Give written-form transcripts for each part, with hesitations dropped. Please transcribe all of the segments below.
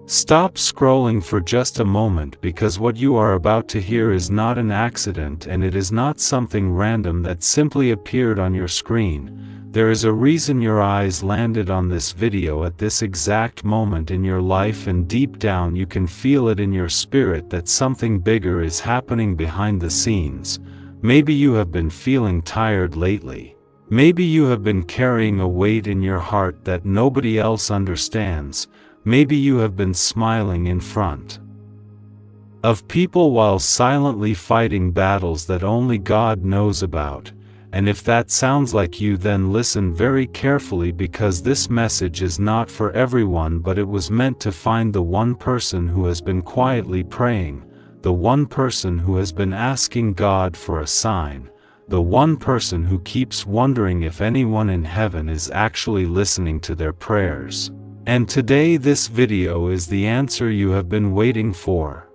Stop scrolling for just a moment, because what you are about to hear is not an accident, and it is not something random that simply appeared on your screen. There is a reason your eyes landed on this video at this exact moment in your life, and deep down you can feel it in your spirit that something bigger is happening behind the scenes. Maybe you have been feeling tired lately. Maybe you have been carrying a weight in your heart that nobody else understands. Maybe you have been smiling in front of people while silently fighting battles that only God knows about. And if that sounds like you, then listen very carefully, because this message is not for everyone, but it was meant to find the one person who has been quietly praying, the one person who has been asking God for a sign, the one person who keeps wondering if anyone in heaven is actually listening to their prayers. And today this video is the answer you have been waiting for.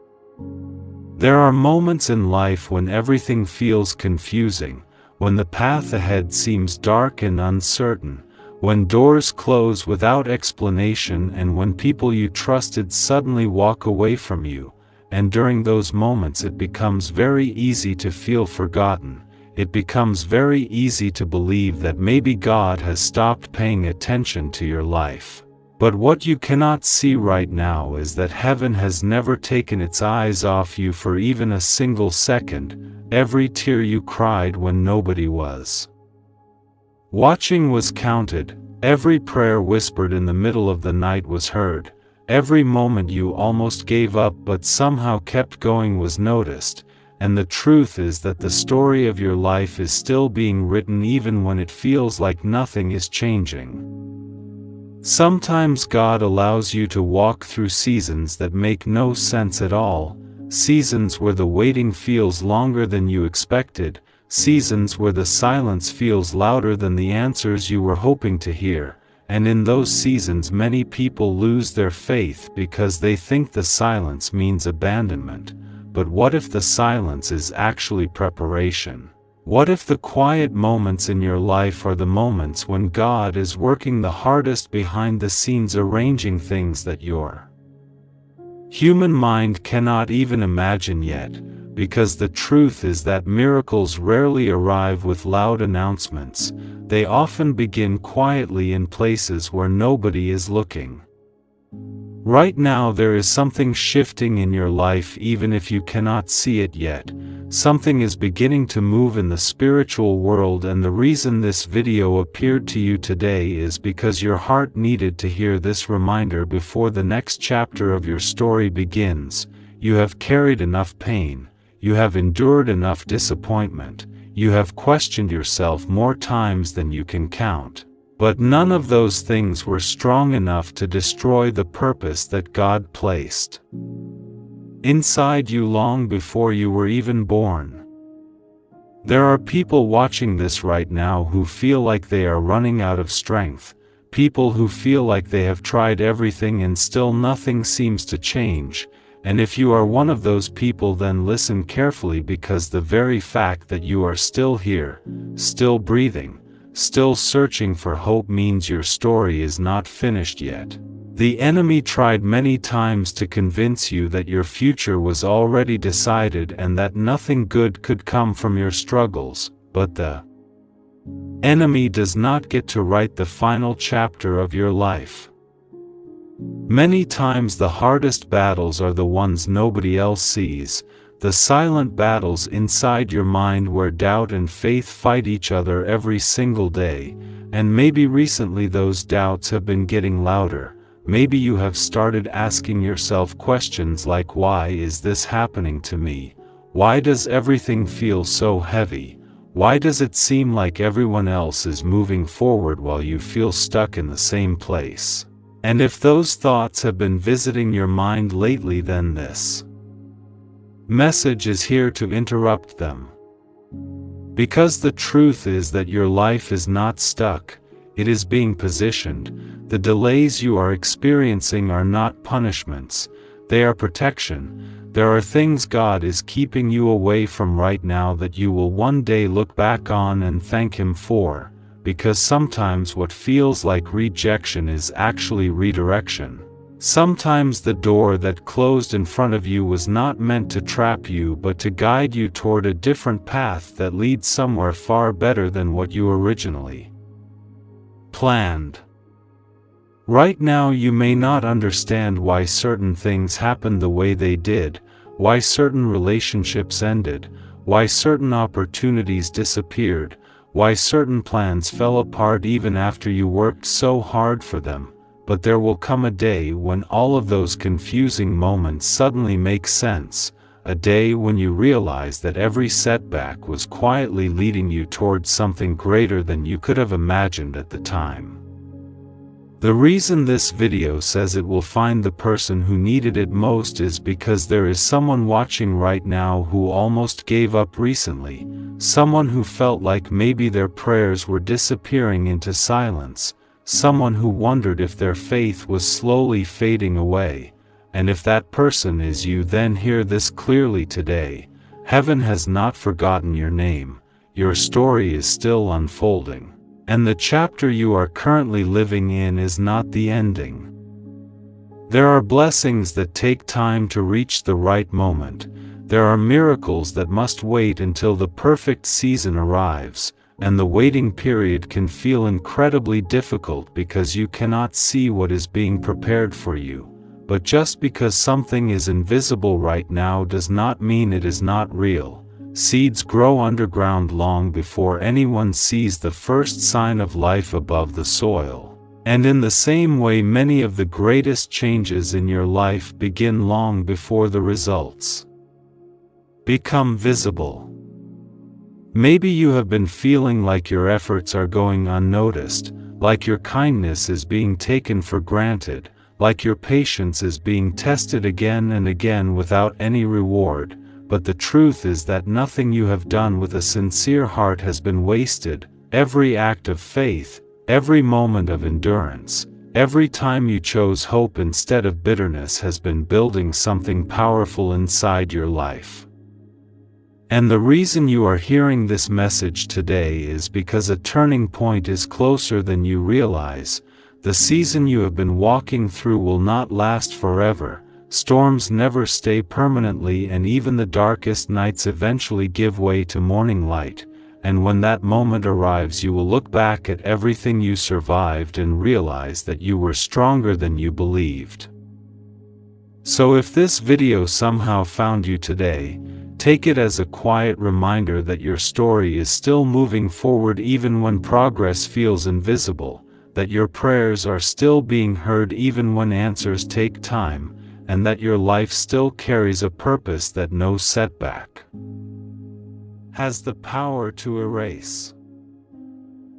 There are moments in life when everything feels confusing, when the path ahead seems dark and uncertain, when doors close without explanation, and when people you trusted suddenly walk away from you. And during those moments it becomes very easy to feel forgotten. It becomes very easy to believe that maybe God has stopped paying attention to your life. But what you cannot see right now is that heaven has never taken its eyes off you for even a single second. Every tear you cried when nobody was watching was counted. Every prayer whispered in the middle of the night was heard. Every moment you almost gave up but somehow kept going was noticed. And the truth is that the story of your life is still being written, even when it feels like nothing is changing. Sometimes God allows you to walk through seasons that make no sense at all, seasons where the waiting feels longer than you expected, seasons where the silence feels louder than the answers you were hoping to hear. And in those seasons many people lose their faith because they think the silence means abandonment. But what if the silence is actually preparation? What if the quiet moments in your life are the moments when God is working the hardest behind the scenes, arranging things that your human mind cannot even imagine yet? Because the truth is that miracles rarely arrive with loud announcements. They often begin quietly in places where nobody is looking. Right now there is something shifting in your life, even if you cannot see it yet. Something is beginning to move in the spiritual world, and the reason this video appeared to you today is because your heart needed to hear this reminder before the next chapter of your story begins. You have carried enough pain. You have endured enough disappointment. You have questioned yourself more times than you can count. But none of those things were strong enough to destroy the purpose that God placed inside you long before you were even born. There are people watching this right now who feel like they are running out of strength, people who feel like they have tried everything and still nothing seems to change. And if you are one of those people, then listen carefully, because the very fact that you are still here, still breathing, still searching for hope means your story is not finished yet. The enemy tried many times to convince you that your future was already decided and that nothing good could come from your struggles, but the enemy does not get to write the final chapter of your life. Many times the hardest battles are the ones nobody else sees, the silent battles inside your mind where doubt and faith fight each other every single day. And maybe recently those doubts have been getting louder. Maybe you have started asking yourself questions like, why is this happening to me? Why does everything feel so heavy? Why does it seem like everyone else is moving forward while you feel stuck in the same place? And if those thoughts have been visiting your mind lately, then this message is here to interrupt them. Because the truth is that your life is not stuck, it is being positioned. The delays you are experiencing are not punishments, they are protection. There are things God is keeping you away from right now that you will one day look back on and thank Him for. Because sometimes what feels like rejection is actually redirection. Sometimes the door that closed in front of you was not meant to trap you but to guide you toward a different path that leads somewhere far better than what you originally planned. Right now you may not understand why certain things happened the way they did, why certain relationships ended, why certain opportunities disappeared, why certain plans fell apart even after you worked so hard for them. But there will come a day when all of those confusing moments suddenly make sense, a day when you realize that every setback was quietly leading you towards something greater than you could have imagined at the time. The reason this video says it will find the person who needed it most is because there is someone watching right now who almost gave up recently, someone who felt like maybe their prayers were disappearing into silence, someone who wondered if their faith was slowly fading away, and if that person is you, then hear this clearly today. Heaven has not forgotten your name, your story is still unfolding, and the chapter you are currently living in is not the ending. There are blessings that take time to reach the right moment, there are miracles that must wait until the perfect season arrives, and the waiting period can feel incredibly difficult because you cannot see what is being prepared for you. But just because something is invisible right now does not mean it is not real. Seeds grow underground long before anyone sees the first sign of life above the soil. And in the same way, many of the greatest changes in your life begin long before the results become visible. Maybe you have been feeling like your efforts are going unnoticed, like your kindness is being taken for granted, like your patience is being tested again and again without any reward, but the truth is that nothing you have done with a sincere heart has been wasted. Every act of faith, every moment of endurance, every time you chose hope instead of bitterness has been building something powerful inside your life. And the reason you are hearing this message today is because a turning point is closer than you realize. The season you have been walking through will not last forever. Storms never stay permanently, and even the darkest nights eventually give way to morning light. And when that moment arrives, you will look back at everything you survived and realize that you were stronger than you believed. So if this video somehow found you today, take it as a quiet reminder that your story is still moving forward even when progress feels invisible, that your prayers are still being heard even when answers take time, and that your life still carries a purpose that no setback has the power to erase.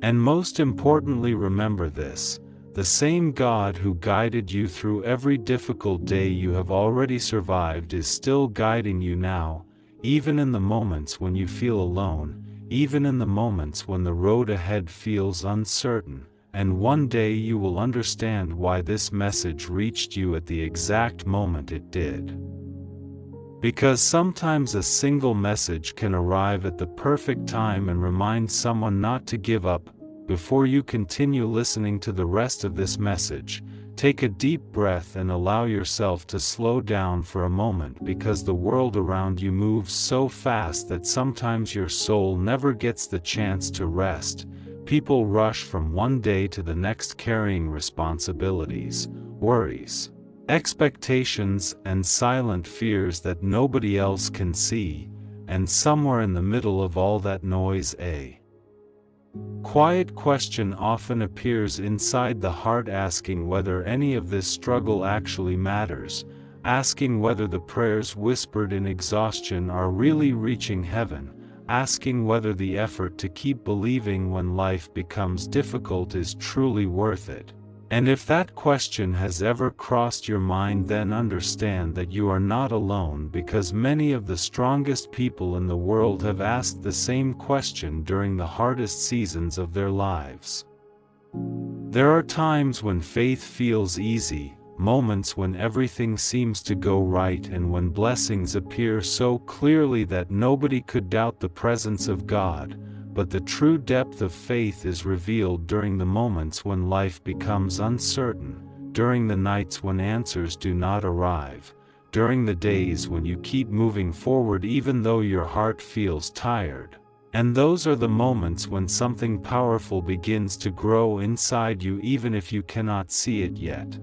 And most importantly, remember this: the same God who guided you through every difficult day you have already survived is still guiding you now, even in the moments when you feel alone, even in the moments when the road ahead feels uncertain. And one day you will understand why this message reached you at the exact moment it did. Because sometimes a single message can arrive at the perfect time and remind someone not to give up. Before you continue listening to the rest of this message, take a deep breath and allow yourself to slow down for a moment, because the world around you moves so fast that sometimes your soul never gets the chance to rest. People rush from one day to the next carrying responsibilities, worries, expectations, and silent fears that nobody else can see, and somewhere in the middle of all that noise, a quiet question often appears inside the heart, asking whether any of this struggle actually matters, asking whether the prayers whispered in exhaustion are really reaching heaven, asking whether the effort to keep believing when life becomes difficult is truly worth it. And if that question has ever crossed your mind, then understand that you are not alone, because many of the strongest people in the world have asked the same question during the hardest seasons of their lives. There are times when faith feels easy, moments when everything seems to go right, and when blessings appear so clearly that nobody could doubt the presence of God. But the true depth of faith is revealed during the moments when life becomes uncertain, during the nights when answers do not arrive, during the days when you keep moving forward even though your heart feels tired. And those are the moments when something powerful begins to grow inside you even if you cannot see it yet.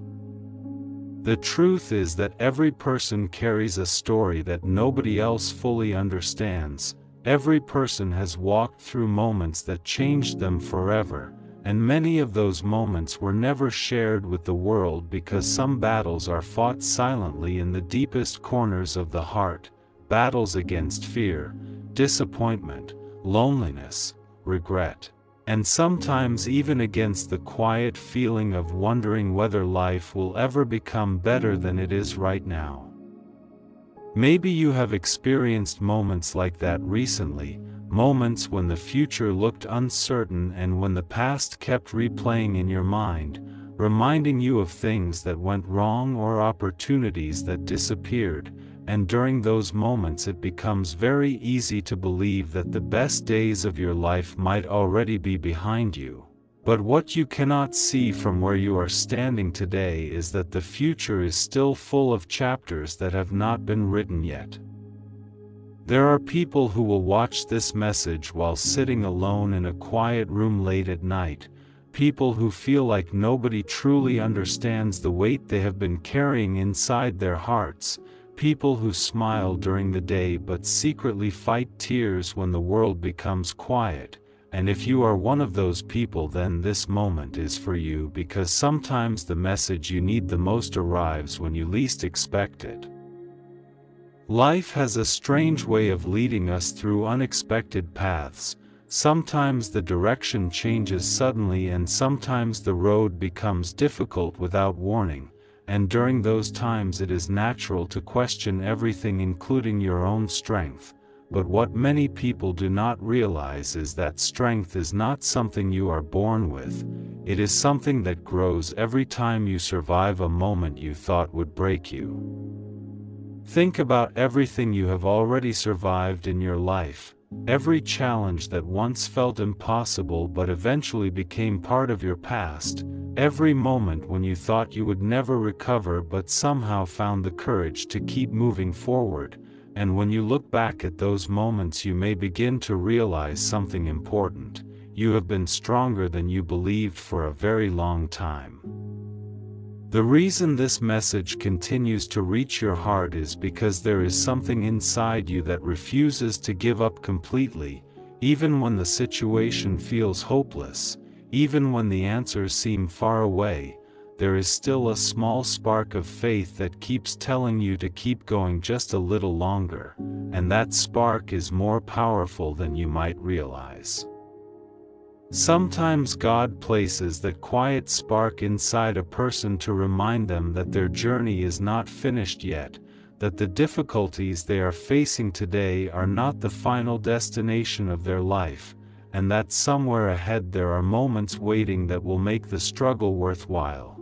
The truth is that every person carries a story that nobody else fully understands. Every person has walked through moments that changed them forever, and many of those moments were never shared with the world because some battles are fought silently in the deepest corners of the heart, battles against fear, disappointment, loneliness, regret, and sometimes even against the quiet feeling of wondering whether life will ever become better than it is right now. Maybe you have experienced moments like that recently, moments when the future looked uncertain and when the past kept replaying in your mind, reminding you of things that went wrong or opportunities that disappeared. And during those moments it becomes very easy to believe that the best days of your life might already be behind you. But what you cannot see from where you are standing today is that the future is still full of chapters that have not been written yet. There are people who will watch this message while sitting alone in a quiet room late at night, people who feel like nobody truly understands the weight they have been carrying inside their hearts, people who smile during the day but secretly fight tears when the world becomes quiet. And if you are one of those people, then this moment is for you, because sometimes the message you need the most arrives when you least expect it. Life has a strange way of leading us through unexpected paths. Sometimes the direction changes suddenly and sometimes the road becomes difficult without warning. And during those times it is natural to question everything, including your own strength. But what many people do not realize is that strength is not something you are born with. It is something that grows every time you survive a moment you thought would break you. Think about everything you have already survived in your life. Every challenge that once felt impossible but eventually became part of your past. Every moment when you thought you would never recover but somehow found the courage to keep moving forward. And when you look back at those moments, you may begin to realize something important. You have been stronger than you believed for a very long time. The reason this message continues to reach your heart is because there is something inside you that refuses to give up completely, even when the situation feels hopeless. Even when the answers seem far away, there is still a small spark of faith that keeps telling you to keep going just a little longer, and that spark is more powerful than you might realize. Sometimes God places that quiet spark inside a person to remind them that their journey is not finished yet, that the difficulties they are facing today are not the final destination of their life, and that somewhere ahead there are moments waiting that will make the struggle worthwhile.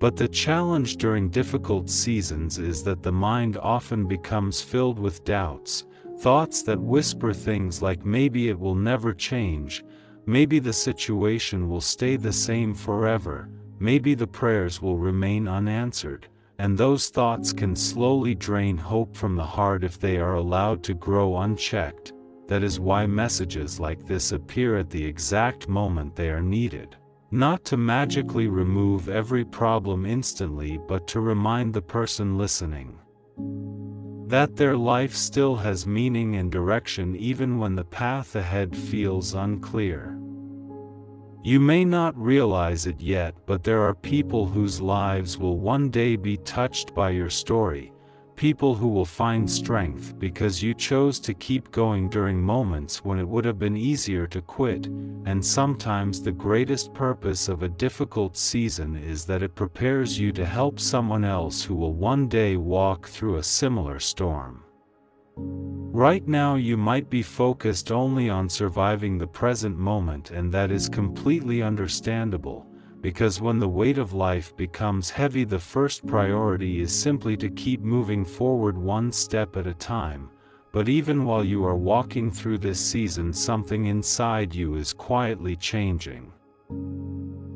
But the challenge during difficult seasons is that the mind often becomes filled with doubts, thoughts that whisper things like maybe it will never change, maybe the situation will stay the same forever, maybe the prayers will remain unanswered, and those thoughts can slowly drain hope from the heart if they are allowed to grow unchecked. That is why messages like this appear at the exact moment they are needed. Not to magically remove every problem instantly, but to remind the person listening that their life still has meaning and direction even when the path ahead feels unclear. You may not realize it yet, but there are people whose lives will one day be touched by your story. People who will find strength because you chose to keep going during moments when it would have been easier to quit. And sometimes the greatest purpose of a difficult season is that it prepares you to help someone else who will one day walk through a similar storm. Right now you might be focused only on surviving the present moment, and that is completely understandable. Because when the weight of life becomes heavy, the first priority is simply to keep moving forward one step at a time. But even while you are walking through this season, something inside you is quietly changing.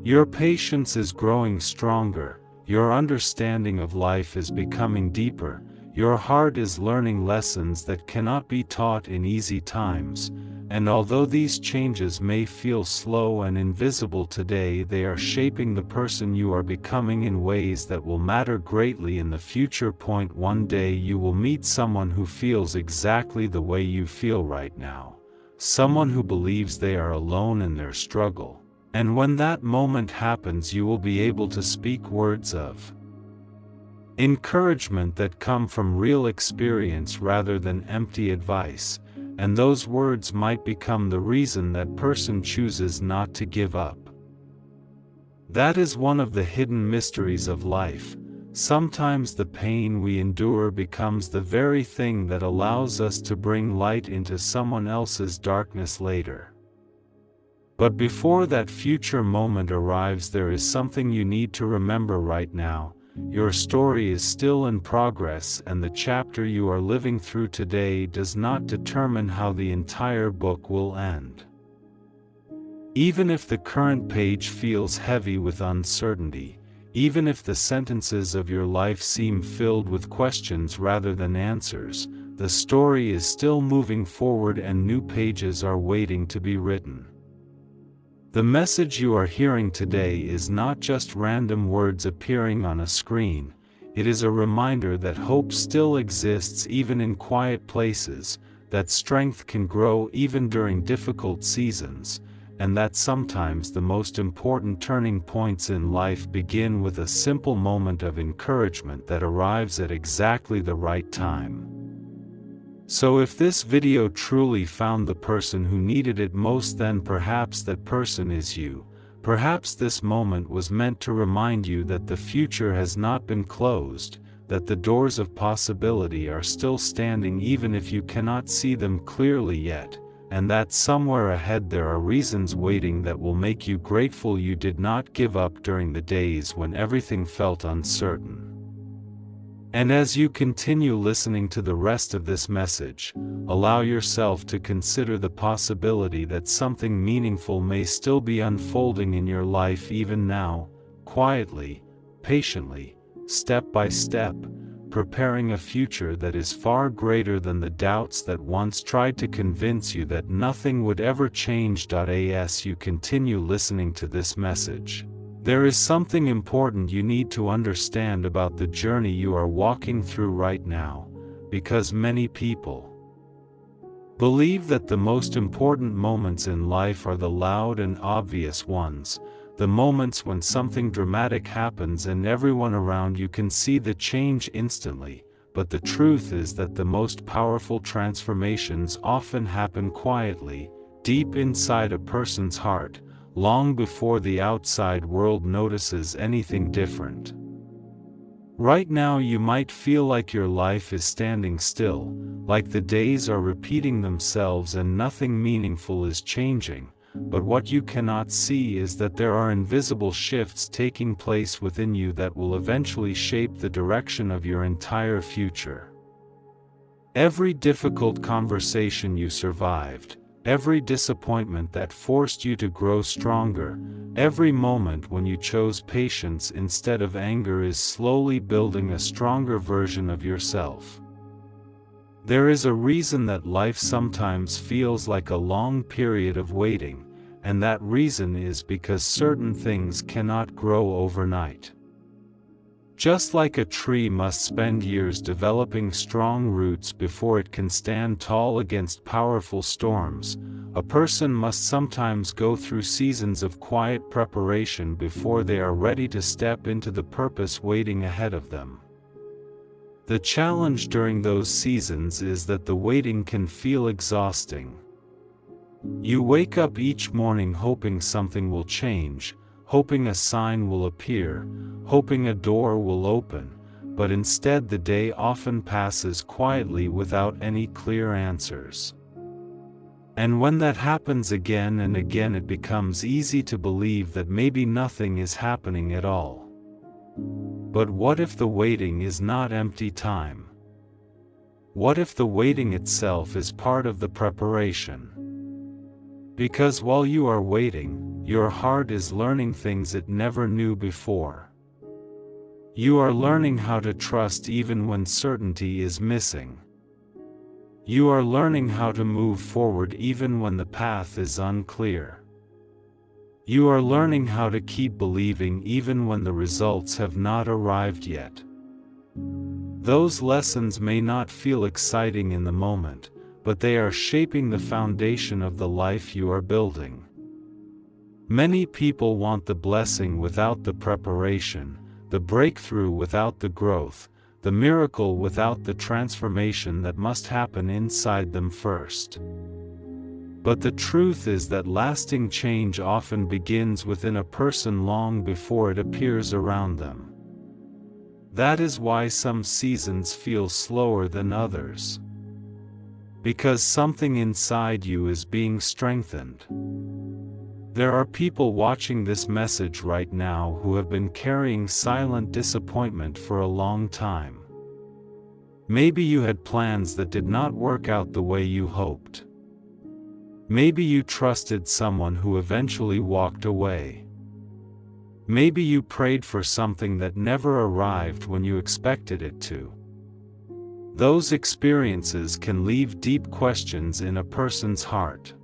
Your patience is growing stronger, your understanding of life is becoming deeper, your heart is learning lessons that cannot be taught in easy times, and although these changes may feel slow and invisible today, they are shaping the person you are becoming in ways that will matter greatly in the future. One day you will meet someone who feels exactly the way you feel right now, someone who believes they are alone in their struggle. And when that moment happens, you will be able to speak words of encouragement that come from real experience rather than empty advice, and those words might become the reason that person chooses not to give up. That is one of the hidden mysteries of life. Sometimes the pain we endure becomes the very thing that allows us to bring light into someone else's darkness later. But before that future moment arrives, there is something you need to remember right now. Your story is still in progress, and the chapter you are living through today does not determine how the entire book will end. Even if the current page feels heavy with uncertainty, even if the sentences of your life seem filled with questions rather than answers, the story is still moving forward and new pages are waiting to be written. The message you are hearing today is not just random words appearing on a screen. It is a reminder that hope still exists even in quiet places, that strength can grow even during difficult seasons, and that sometimes the most important turning points in life begin with a simple moment of encouragement that arrives at exactly the right time. So if this video truly found the person who needed it most, then perhaps that person is you. Perhaps this moment was meant to remind you that the future has not been closed, that the doors of possibility are still standing even if you cannot see them clearly yet, and that somewhere ahead there are reasons waiting that will make you grateful you did not give up during the days when everything felt uncertain. And as you continue listening to the rest of this message, allow yourself to consider the possibility that something meaningful may still be unfolding in your life even now, quietly, patiently, step by step, preparing a future that is far greater than the doubts that once tried to convince you that nothing would ever change. As you continue listening to this message, there is something important you need to understand about the journey you are walking through right now, because many people believe that the most important moments in life are the loud and obvious ones, the moments when something dramatic happens and everyone around you can see the change instantly. But the truth is that the most powerful transformations often happen quietly, deep inside a person's heart, long before the outside world notices anything different. Right now you might feel like your life is standing still, like the days are repeating themselves and nothing meaningful is changing, but what you cannot see is that there are invisible shifts taking place within you that will eventually shape the direction of your entire future. Every difficult conversation you survived, every disappointment that forced you to grow stronger, every moment when you chose patience instead of anger is slowly building a stronger version of yourself. There is a reason that life sometimes feels like a long period of waiting, and that reason is because certain things cannot grow overnight. Just like a tree must spend years developing strong roots before it can stand tall against powerful storms, a person must sometimes go through seasons of quiet preparation before they are ready to step into the purpose waiting ahead of them. The challenge during those seasons is that the waiting can feel exhausting. You wake up each morning hoping something will change, hoping a sign will appear, hoping a door will open, but instead the day often passes quietly without any clear answers. And when that happens again and again, it becomes easy to believe that maybe nothing is happening at all. But what if the waiting is not empty time? What if the waiting itself is part of the preparation? Because while you are waiting, your heart is learning things it never knew before. You are learning how to trust even when certainty is missing. You are learning how to move forward even when the path is unclear. You are learning how to keep believing even when the results have not arrived yet. Those lessons may not feel exciting in the moment, but they are shaping the foundation of the life you are building. Many people want the blessing without the preparation, the breakthrough without the growth, the miracle without the transformation that must happen inside them first. But the truth is that lasting change often begins within a person long before it appears around them. That is why some seasons feel slower than others. Because something inside you is being strengthened. There are people watching this message right now who have been carrying silent disappointment for a long time. Maybe you had plans that did not work out the way you hoped. Maybe you trusted someone who eventually walked away. Maybe you prayed for something that never arrived when you expected it to. Those experiences can leave deep questions in a person's heart.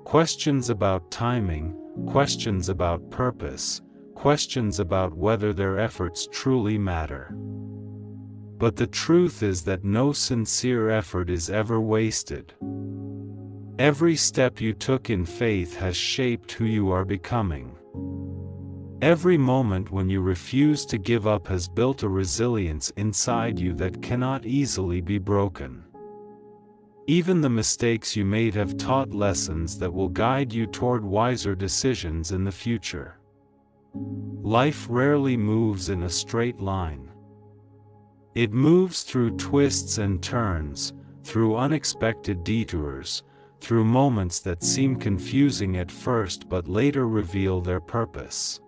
Questions about timing, questions about purpose, questions about whether their efforts truly matter. But the truth is that no sincere effort is ever wasted. Every step you took in faith has shaped who you are becoming. Every moment when you refuse to give up has built a resilience inside you that cannot easily be broken. Even the mistakes you made have taught lessons that will guide you toward wiser decisions in the future. Life rarely moves in a straight line. It moves through twists and turns, through unexpected detours, through moments that seem confusing at first but later reveal their purpose.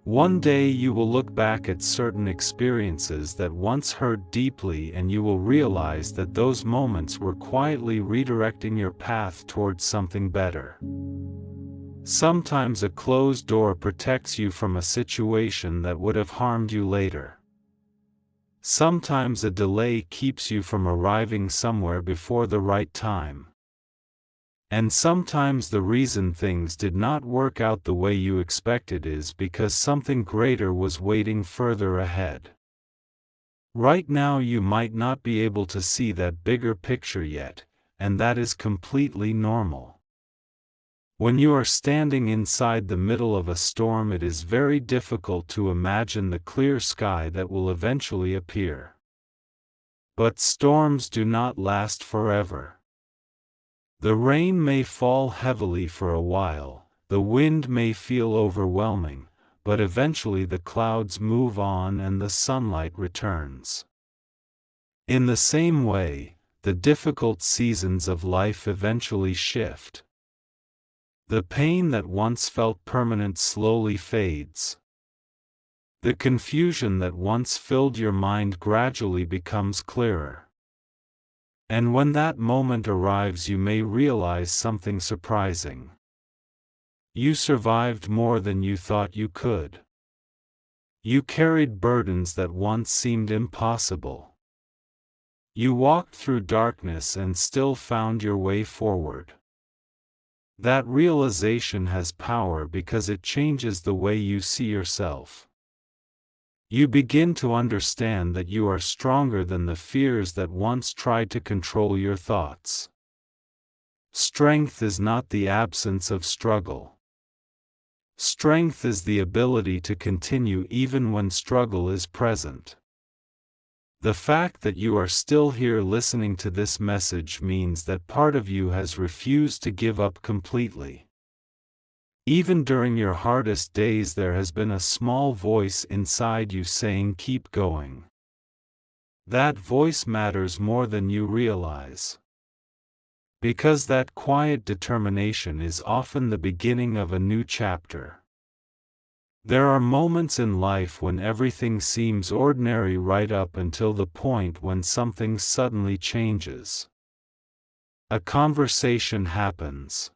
One day you will look back at certain experiences that once hurt deeply and you will realize that those moments were quietly redirecting your path towards something better. Sometimes a closed door protects you from a situation that would have harmed you later. Sometimes a delay keeps you from arriving somewhere before the right time. And sometimes the reason things did not work out the way you expected is because something greater was waiting further ahead. Right now you might not be able to see that bigger picture yet, and that is completely normal. When you are standing inside the middle of a storm, it is very difficult to imagine the clear sky that will eventually appear. But storms do not last forever. The rain may fall heavily for a while, the wind may feel overwhelming, but eventually the clouds move on and the sunlight returns. In the same way, the difficult seasons of life eventually shift. The pain that once felt permanent slowly fades. The confusion that once filled your mind gradually becomes clearer. And when that moment arrives, you may realize something surprising. You survived more than you thought you could. You carried burdens that once seemed impossible. You walked through darkness and still found your way forward. That realization has power because it changes the way you see yourself. You begin to understand that you are stronger than the fears that once tried to control your thoughts. Strength is not the absence of struggle. Strength is the ability to continue even when struggle is present. The fact that you are still here listening to this message means that part of you has refused to give up completely. Even during your hardest days, there has been a small voice inside you saying, "Keep going." That voice matters more than you realize. Because that quiet determination is often the beginning of a new chapter. There are moments in life when everything seems ordinary right up until the point when something suddenly changes. A conversation happens.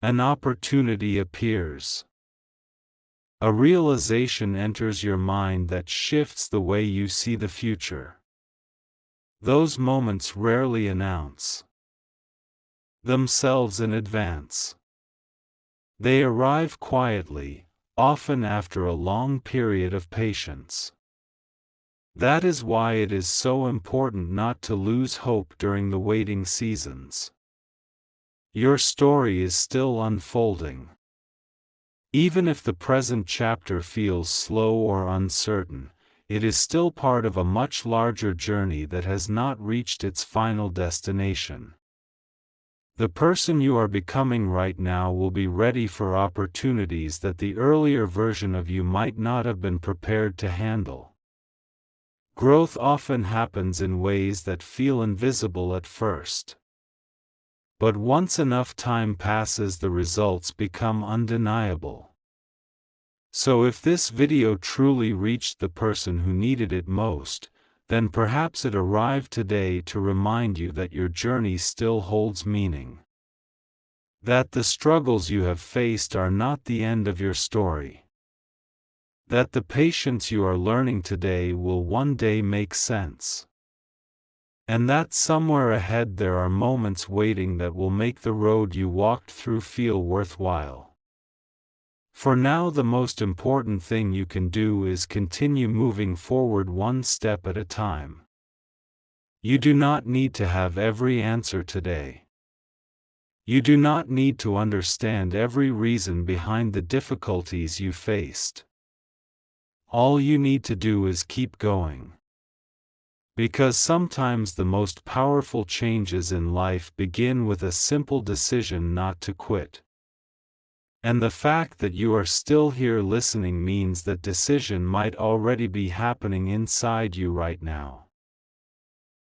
An opportunity appears. A realization enters your mind that shifts the way you see the future. Those moments rarely announce themselves in advance. They arrive quietly, often after a long period of patience. That is why it is so important not to lose hope during the waiting seasons. Your story is still unfolding. Even if the present chapter feels slow or uncertain, it is still part of a much larger journey that has not reached its final destination. The person you are becoming right now will be ready for opportunities that the earlier version of you might not have been prepared to handle. Growth often happens in ways that feel invisible at first. But once enough time passes, the results become undeniable. So if this video truly reached the person who needed it most, then perhaps it arrived today to remind you that your journey still holds meaning. That the struggles you have faced are not the end of your story. That the patience you are learning today will one day make sense. And that somewhere ahead there are moments waiting that will make the road you walked through feel worthwhile. For now, the most important thing you can do is continue moving forward one step at a time. You do not need to have every answer today. You do not need to understand every reason behind the difficulties you faced. All you need to do is keep going. Because sometimes the most powerful changes in life begin with a simple decision not to quit. And the fact that you are still here listening means that decision might already be happening inside you right now.